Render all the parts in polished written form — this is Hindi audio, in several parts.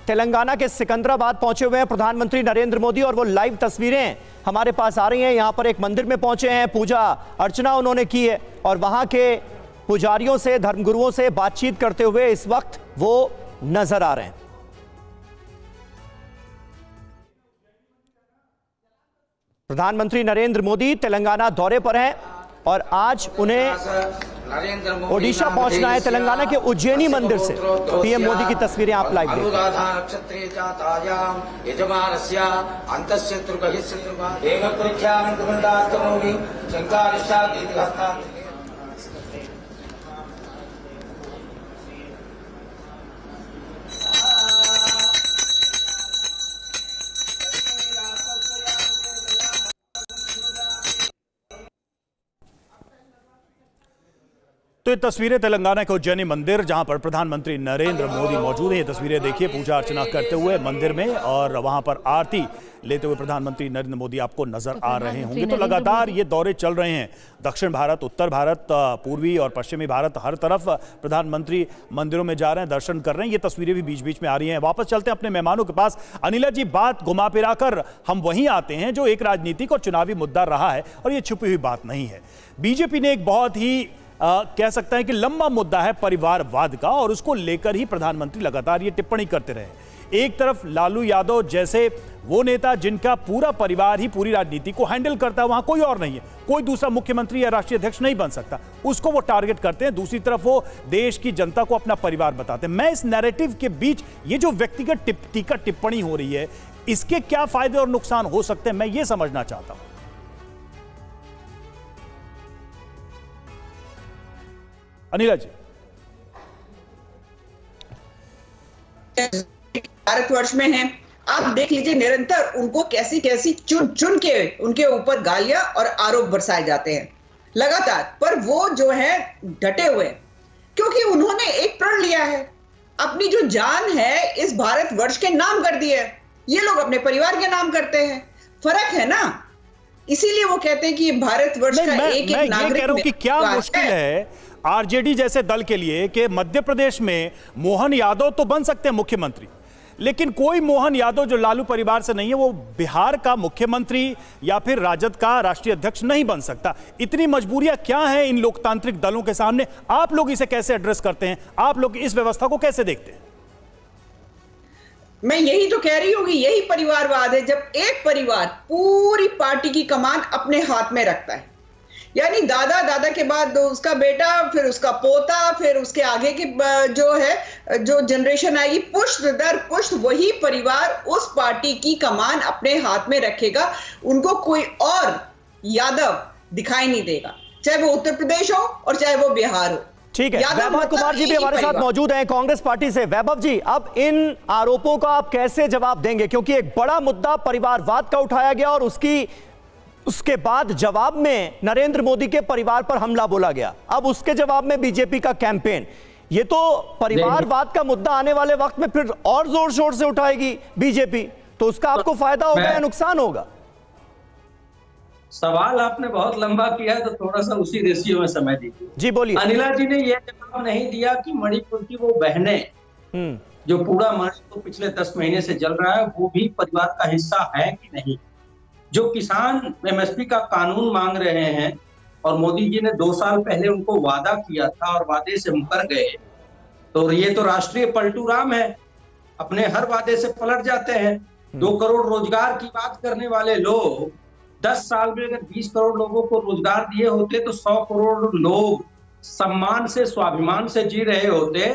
तेलंगाना के सिकंदराबाद पहुंचे हुए हैं प्रधानमंत्री नरेंद्र मोदी और वो लाइव तस्वीरें हमारे पास आ रही हैं। यहां पर एक मंदिर में पहुंचे हैं, पूजा अर्चना उन्होंने की है और वहां के पुजारियों से, धर्मगुरुओं से बातचीत करते हुए इस वक्त वो नजर आ रहे हैं। प्रधानमंत्री नरेंद्र मोदी तेलंगाना दौरे पर हैं और आज उन्हें ओडिशा पहुंचना है। तेलंगाना के उज्जैनी मंदिर से पीएम मोदी की तस्वीरें आप लाइव देख रहे हैं। तो ये तस्वीरें तेलंगाना के उज्जैनी मंदिर जहां पर प्रधानमंत्री नरेंद्र मोदी मौजूद हैं। ये तस्वीरें देखिए पूजा अर्चना करते हुए मंदिर में और वहां पर आरती लेते हुए प्रधानमंत्री नरेंद्र मोदी आपको नजर आ रहे होंगे। तो लगातार ये दौरे चल रहे हैं, दक्षिण भारत, उत्तर भारत, पूर्वी और पश्चिमी भारत, हर तरफ प्रधानमंत्री मंदिरों में जा रहे हैं, दर्शन कर रहे हैं। ये तस्वीरें भी बीच बीच में आ रही हैं। वापस चलते हैं अपने मेहमानों के पास। अनिला जी, बात घुमा फिरा कर हम वहीं आते हैं जो एक राजनीतिक और चुनावी मुद्दा रहा है और ये छुपी हुई बात नहीं है। बीजेपी ने एक बहुत ही कह सकता है कि लंबा मुद्दा है परिवारवाद का और उसको लेकर ही प्रधानमंत्री लगातार ये टिप्पणी करते रहे। एक तरफ लालू यादव जैसे वो नेता जिनका पूरा परिवार ही पूरी राजनीति को हैंडल करता है, वहां कोई और नहीं है, कोई दूसरा मुख्यमंत्री या राष्ट्रीय अध्यक्ष नहीं बन सकता, उसको वो टारगेट करते हैं। दूसरी तरफ वो देश की जनता को अपना परिवार बताते हैं। मैं इस नैरेटिव के बीच ये जो व्यक्तिगत टिप्पणी हो रही है, इसके क्या फायदे और नुकसान हो सकते हैं, मैं ये समझना चाहता हूं। अनिला जी, भारतवर्ष में हैं, आप देख लीजिए निरंतर उनको कैसी कैसी चुन चुन के उनके ऊपर गालियां और आरोप बरसाए जाते हैं लगातार, पर वो जो है डटे हुए, क्योंकि उन्होंने एक प्रण लिया है, अपनी जो जान है इस भारतवर्ष के नाम कर दी है। ये लोग अपने परिवार के नाम करते हैं, फर्क है ना, इसीलिए वो कहते हैं कि भारतवर्ष का एक एक नागरिक कह रहा हूं कि क्या मुश्किल है आरजेडी जैसे दल के लिए कि मध्य प्रदेश में मोहन यादव तो बन सकते हैं मुख्यमंत्री, लेकिन कोई मोहन यादव जो लालू परिवार से नहीं है वो बिहार का मुख्यमंत्री या फिर राजद का राष्ट्रीय अध्यक्ष नहीं बन सकता। इतनी मजबूरियां क्या हैं इन लोकतांत्रिक दलों के सामने? आप लोग इसे कैसे एड्रेस करते हैं? आप लोग इस व्यवस्था को कैसे देखते हैं? मैं यही तो कह रही हूँ कि यही परिवारवाद है, जब एक परिवार पूरी पार्टी की कमान अपने हाथ में रखता है, यानी दादा, दादा के बाद उसका बेटा, फिर उसका पोता, फिर उसके आगे की जो है जो जनरेशन आएगी, पुष्ट दर पुष्ट वही परिवार उस पार्टी की कमान अपने हाथ में रखेगा। उनको कोई और यादव दिखाई नहीं देगा, चाहे वो उत्तर प्रदेश हो और चाहे वो बिहार हो। ठीक है, वैभव कुमार जी भी हमारे साथ मौजूद हैं कांग्रेस पार्टी से। वैभव जी, अब इन आरोपों का आप कैसे जवाब देंगे, क्योंकि एक बड़ा मुद्दा परिवारवाद का उठाया गया और उसके बाद जवाब में नरेंद्र मोदी के परिवार पर हमला बोला गया, अब उसके जवाब में बीजेपी का कैंपेन, ये तो परिवारवाद का मुद्दा आने वाले वक्त में फिर और जोर शोर से उठाएगी बीजेपी, तो उसका आपको फायदा होगा या नुकसान होगा? सवाल आपने बहुत लंबा किया है, तो थोड़ा सा उसी रेशियो में समय दीजिए। जी बोलिए। अनिला जी ने यह जवाब नहीं दिया कि मणिपुर की वो बहनें जो पूरा मणिपुर पिछले 10 महीने से जल रहा है वो भी परिवार का हिस्सा है कि नहीं। जो किसान एमएसपी का कानून मांग रहे हैं और मोदी जी ने 2 साल पहले उनको वादा किया था और वादे से मुकर गए, तो ये तो राष्ट्रीय पलटूराम है, अपने हर वादे से पलट जाते हैं। 2 करोड़ रोजगार की बात करने वाले लोग 10 साल में अगर 20 करोड़ लोगों को रोजगार दिए होते तो 100 करोड़ लोग सम्मान से, स्वाभिमान से जी रहे होते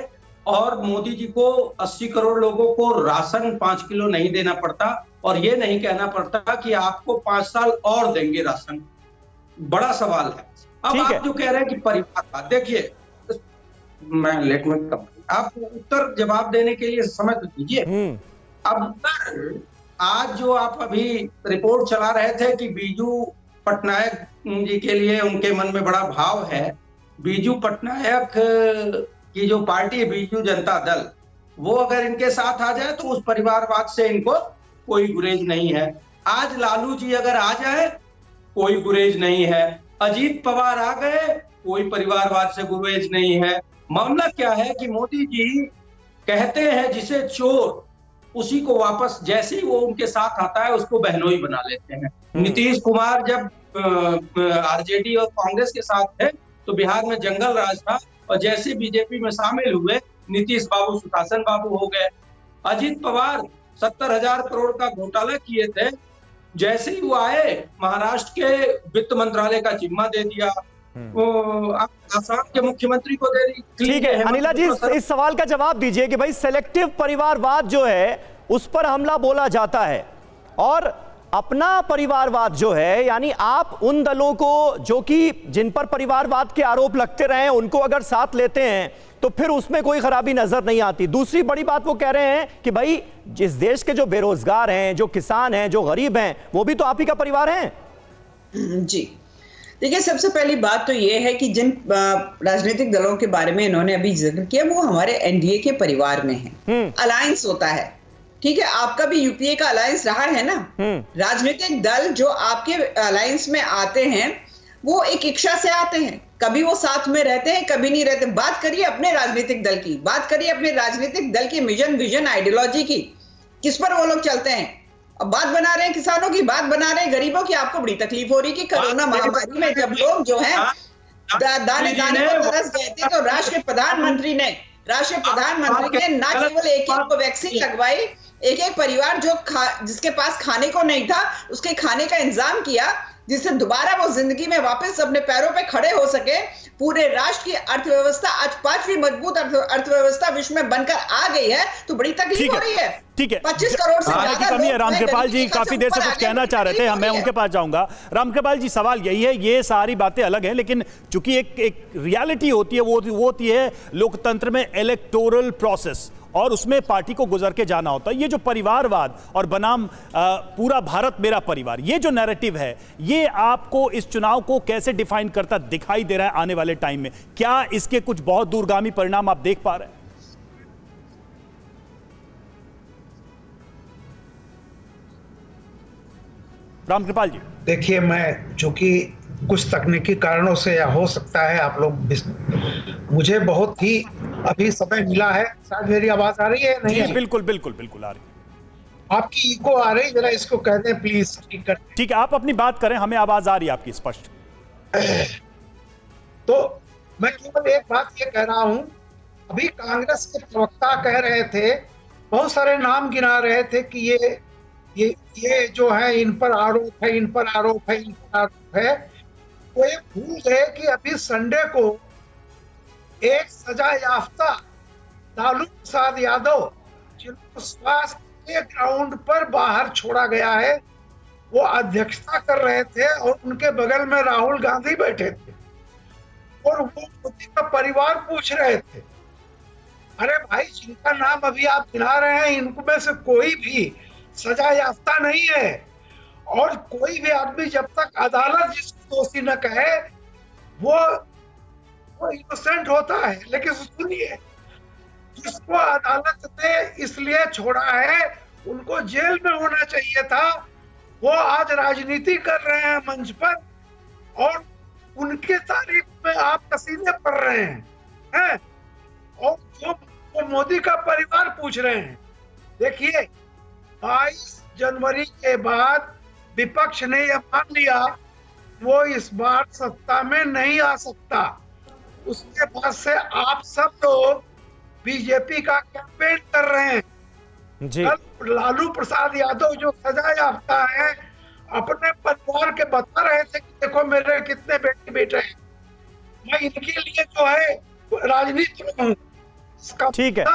और मोदी जी को 80 करोड़ लोगों को राशन 5 किलो नहीं देना पड़ता और ये नहीं कहना पड़ता कि आपको 5 साल और देंगे राशन। बड़ा सवाल है। अब आप जो कह रहे हैं कि परिवारवाद, देखिए मैं लेट में कम, आप उत्तर जवाब देने के लिए समय तो दीजिए। अब उत्तर, आज जो आप अभी रिपोर्ट चला रहे थे कि बीजू पटनायक जी के लिए उनके मन में बड़ा भाव है, बीजू पटनायक की जो पार्टी है बीजू जनता दल, वो अगर इनके साथ आ जाए तो उस परिवारवाद से इनको कोई गुरेज नहीं है। आज लालू जी अगर आ जाए कोई गुरेज नहीं है, अजीत पवार आ गए कोई परिवारवाद से गुरेज नहीं है। मामला क्या है कि मोदी जी कहते हैं जिसे चोर उसी को वापस जैसे ही वो उनके साथ आता है उसको बहनोई बना लेते हैं। नीतीश कुमार जब आरजेडी और कांग्रेस के साथ थे तो बिहार में जंगल राज था, और जैसे बीजेपी में शामिल हुए नीतीश बाबू सुशासन बाबू हो गए। अजित पवार 70,000 करोड़ का घोटाला किए थे, जैसे ही वो आए महाराष्ट्र के वित्त मंत्रालय का जिम्मा दे दिया, आसाम के मुख्यमंत्री को दे दी। ठीक है अनिला जी, इस सवाल का जवाब दीजिए कि भाई सेलेक्टिव परिवारवाद जो है उस पर हमला बोला जाता है, और अपना परिवारवाद जो है, यानी आप उन दलों को जो कि जिन पर परिवारवाद के आरोप लगते रहे उनको अगर साथ लेते हैं तो फिर उसमें कोई खराबी नजर नहीं आती। दूसरी बड़ी बात वो कह रहे हैं कि भाई जिस देश के जो बेरोजगार हैं, जो किसान हैं, जो गरीब हैं, वो भी तो आप ही का परिवार हैं। जी देखिए, सबसे पहली बात तो ये है कि जिन राजनीतिक दलों के बारे में इन्होंने अभी जिक्र किया वो हमारे एनडीए के परिवार में है। अलायंस होता है, ठीक है, आपका भी यूपीए का अलायंस रहा है ना। राजनीतिक दल जो आपके अलायंस में आते हैं वो एक इच्छा से आते हैं, कभी वो साथ में रहते हैं, कभी नहीं रहते। बात करिए अपने राजनीतिक दल की, बात करिए अपने राजनीतिक दल की मिशन, विजन, आइडियोलॉजी की, किस पर वो लोग चलते हैं। अब बात बना रहे हैं किसानों की, बात बना रहे हैं गरीबों की। आपको बड़ी तकलीफ हो रही कि कोरोना महामारी में जब लोग जो है दाने दाने पर तरस गए थे तो राष्ट्रीय प्रधानमंत्री ने ना केवल एक को वैक्सीन लगवाई, एक परिवार जिसके पास खाने को नहीं था उसके खाने का इंतजाम किया, जिससे दोबारा वो जिंदगी में वापस अपने पैरों पे खड़े हो सके। पूरे राष्ट्र की अर्थव्यवस्था आज 5वीं मजबूत अर्थव्यवस्था विश्व में बनकर आ गई है, तो बड़ी तकलीफ हो रही है। ठीक है, 25 करोड़ से ज्यादा कमी है। रामकृपाल जी काफी देर से कुछ कहना चाह रहे थे, मैं उनके पास जाऊंगा। रामकृपाल जी, सवाल यही है, ये सारी बातें अलग हैं, लेकिन चूंकि एक रियलिटी होती है, वो होती है लोकतंत्र में इलेक्टोरल प्रोसेस, और उसमें पार्टी को गुजर के जाना होता है। ये जो परिवारवाद और बनाम पूरा भारत मेरा परिवार, ये जो नैरेटिव है, ये आपको इस चुनाव को कैसे डिफाइन करता दिखाई दे रहा है आने वाले टाइम में? क्या इसके कुछ बहुत दूरगामी परिणाम आप देख पा रहे हैं? रामकृपाल जी, देखिए, मैं चूंकि कुछ तकनीकी कारणों से या हो सकता है आप लोग, मुझे बहुत ही अभी समय मिला है। शायद मेरी आवाज आ रही है? नहीं, बिल्कुल बिल्कुल बिल्कुल आ रही है। आपकी इको आ रही, जरा इसको कह दें प्लीज। ठीक है, आप अपनी बात करें, हमें आवाज आ रही है आपकी स्पष्ट। तो मैं केवल एक बात ये कह रहा हूं, अभी कांग्रेस के प्रवक्ता कह रहे थे, बहुत सारे नाम गिना रहे थे कि ये जो है इन पर आरोप है, इन पर आरोप है, इन पर आरोप है। वो ये भूल गए कि अभी संडे को एक सजा याफ्ता लालू प्रसाद यादव, जिनको स्वास्थ्य के ग्राउंड पर बाहर छोड़ा गया है, वो अध्यक्षता कर रहे थे और उनके बगल में राहुल गांधी बैठे थे और वो मोदी का परिवार पूछ रहे थे, अरे भाई, जिनका नाम अभी आप गिना रहे हैं इनको में से कोई भी सजा याफ्ता नहीं है, और कोई भी आदमी जब तक अदालत जिसको दोषी न कहे वो इनोसेंट होता है। लेकिन सुनिए, जिसको अदालत ने इसलिए छोड़ा है उनको जेल में होना चाहिए था, वो आज राजनीति कर रहे हैं मंच पर और उनकी तारीफ में आप पसीने पड़ रहे हैं और जो वो मोदी का परिवार पूछ रहे हैं। देखिए, 22 जनवरी के बाद विपक्ष ने यह मान लिया वो इस बार सत्ता में नहीं आ सकता। उसके बाद से आप सब लोग बीजेपी का कैंपेन कर रहे हैं जी। कल लालू प्रसाद यादव जो सजा याफ्ता है अपने परिवार के बता रहे थे कि देखो मेरे कितने बेटे बेटे हैं, मैं इनके लिए जो है राजनीति में हूँ। ठीक है।